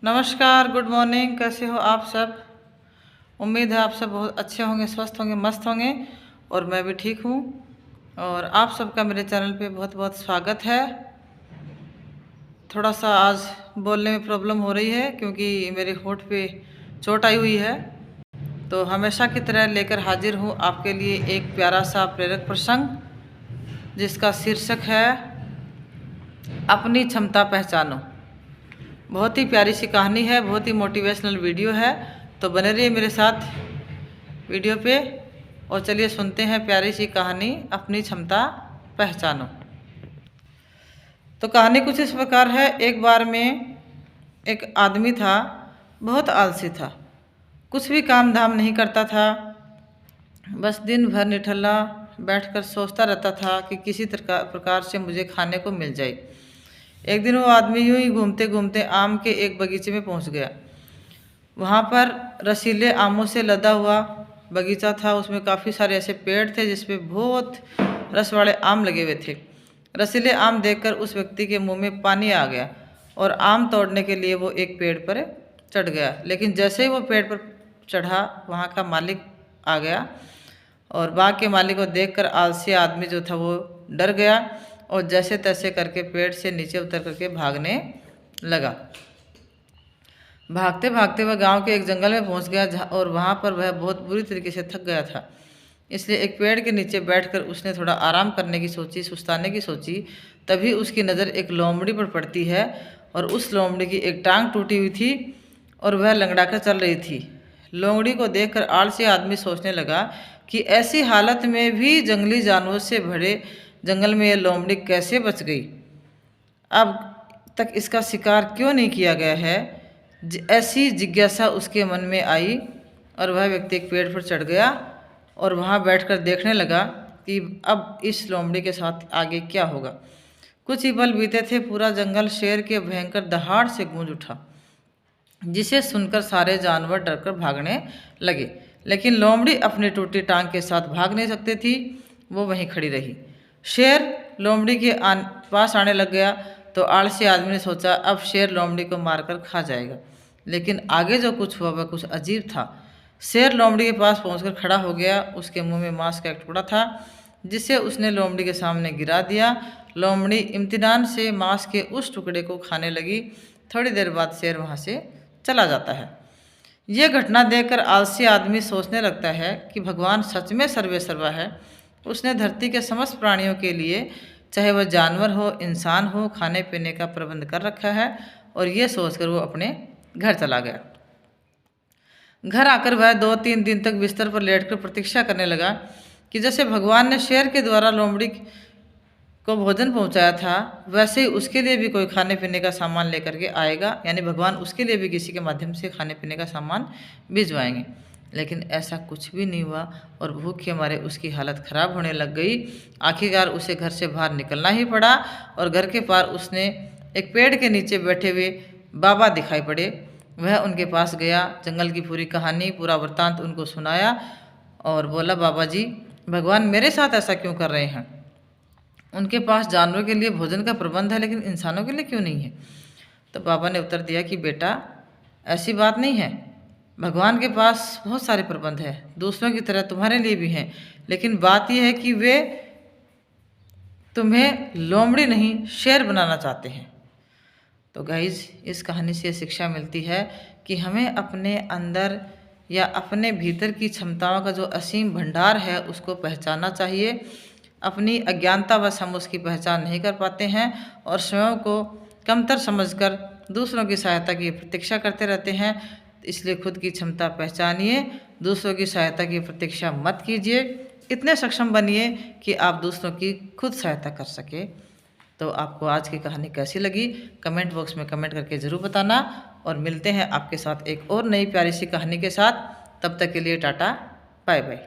नमस्कार, good morning. कैसे हो आप सब? उम्मीद है आप सब बहुत अच्छे होंगे, स्वस्थ होंगे, मस्त होंगे और मैं भी ठीक हूँ। और आप सबका मेरे चैनल पे बहुत बहुत स्वागत है। थोड़ा सा आज बोलने में प्रॉब्लम हो रही है क्योंकि मेरे होंठ पे चोट आई हुई है। तो हमेशा की तरह लेकर हाजिर हूँ आपके लिए एक प्यारा सा प्रेरक प्रसंग, जिसका शीर्षक है अपनी क्षमता पहचानो। बहुत ही प्यारी सी कहानी है, बहुत ही मोटिवेशनल वीडियो है। तो बने रहिए मेरे साथ वीडियो पे और चलिए सुनते हैं प्यारी सी कहानी अपनी क्षमता पहचानो। तो कहानी कुछ इस प्रकार है। एक बार में एक आदमी था, बहुत आलसी था, कुछ भी काम धाम नहीं करता था, बस दिन भर निठल्ला बैठकर सोचता रहता था कि किसी प्रकार से मुझे खाने को मिल जाए। एक दिन वो आदमी यूं ही घूमते घूमते आम के एक बगीचे में पहुंच गया। वहाँ पर रसीले आमों से लदा हुआ बगीचा था। उसमें काफ़ी सारे ऐसे पेड़ थे जिसमें बहुत रस वाले आम लगे हुए थे। रसीले आम देखकर उस व्यक्ति के मुंह में पानी आ गया और आम तोड़ने के लिए वो एक पेड़ पर चढ़ गया। लेकिन जैसे ही वो पेड़ पर चढ़ा, वहाँ का मालिक आ गया और बाग के मालिक को देखकर आलसी आदमी जो था वो डर गया और जैसे तैसे करके पेड़ से नीचे उतर करके भागने लगा। भागते भागते वह गांव के एक जंगल में पहुंच गया और वहां पर वह बहुत बुरी तरीके से थक गया था। इसलिए एक पेड़ के नीचे बैठकर उसने थोड़ा आराम करने की सोची, सुस्ताने की सोची। तभी उसकी नज़र एक लोमड़ी पर पड़ती है और उस लोमड़ी की एक टांग टूटी हुई थी और वह लंगड़ाकर चल रही थी। लोमड़ी को देखकर आलसी आदमी सोचने लगा कि ऐसी हालत में भी जंगली जानवरों से भरे जंगल में यह लोमड़ी कैसे बच गई, अब तक इसका शिकार क्यों नहीं किया गया है। ऐसी जिज्ञासा उसके मन में आई और वह व्यक्ति एक पेड़ पर चढ़ गया और वहाँ बैठकर देखने लगा कि अब इस लोमड़ी के साथ आगे क्या होगा। कुछ ही पल बीते थे, पूरा जंगल शेर के भयंकर दहाड़ से गूंज उठा, जिसे सुनकर सारे जानवर डरकर भागने लगे। लेकिन लोमड़ी अपनी टूटी टांग के साथ भाग नहीं सकती थी, वो वहीं खड़ी रही। शेर लोमड़ी के पास आने लग गया तो आलसी आदमी ने सोचा अब शेर लोमड़ी को मारकर खा जाएगा। लेकिन आगे जो कुछ हुआ वह कुछ अजीब था। शेर लोमड़ी के पास पहुंचकर खड़ा हो गया। उसके मुंह में मांस का एक टुकड़ा था जिसे उसने लोमड़ी के सामने गिरा दिया। लोमड़ी इम्तिनान से मांस के उस टुकड़े को खाने लगी। थोड़ी देर बाद शेर वहाँ से चला जाता है। ये घटना देखकर आलसी आदमी सोचने लगता है कि भगवान सच में सर्वे सर्वा है। उसने धरती के समस्त प्राणियों के लिए, चाहे वह जानवर हो इंसान हो, खाने पीने का प्रबंध कर रखा है। और ये सोचकर वो अपने घर चला गया। घर आकर वह 2-3 दिन तक बिस्तर पर लेटकर प्रतीक्षा करने लगा कि जैसे भगवान ने शेर के द्वारा लोमड़ी को भोजन पहुंचाया था, वैसे ही उसके लिए भी कोई खाने पीने का सामान लेकर के आएगा, यानी भगवान उसके लिए भी किसी के माध्यम से खाने पीने का सामान भिजवाएंगे। लेकिन ऐसा कुछ भी नहीं हुआ और भूख के मारे उसकी हालत ख़राब होने लग गई। आखिरकार उसे घर से बाहर निकलना ही पड़ा और घर के पार उसने एक पेड़ के नीचे बैठे हुए बाबा दिखाई पड़े। वह उनके पास गया, जंगल की पूरी कहानी, पूरा वृत्तांत उनको सुनाया और बोला, बाबा जी, भगवान मेरे साथ ऐसा क्यों कर रहे हैं? उनके पास जानवरों के लिए भोजन का प्रबंध है लेकिन इंसानों के लिए क्यों नहीं है? तो बाबा ने उत्तर दिया कि बेटा, ऐसी बात नहीं है। भगवान के पास बहुत सारे प्रबंध हैं, दूसरों की तरह तुम्हारे लिए भी हैं, लेकिन बात यह है कि वे तुम्हें लोमड़ी नहीं शेर बनाना चाहते हैं। तो गाइज, इस कहानी से शिक्षा मिलती है कि हमें अपने अंदर या अपने भीतर की क्षमताओं का जो असीम भंडार है उसको पहचानना चाहिए। अपनी अज्ञानतावश हम उसकी पहचान नहीं कर पाते हैं और स्वयं को कमतर समझकर दूसरों की सहायता की प्रतीक्षा करते रहते हैं। इसलिए खुद की क्षमता पहचानिए, दूसरों की सहायता की प्रतीक्षा मत कीजिए। इतने सक्षम बनिए कि आप दूसरों की खुद सहायता कर सके। तो आपको आज की कहानी कैसी लगी कमेंट बॉक्स में कमेंट करके ज़रूर बताना और मिलते हैं आपके साथ एक और नई प्यारी सी कहानी के साथ। तब तक के लिए टाटा, बाय बाय।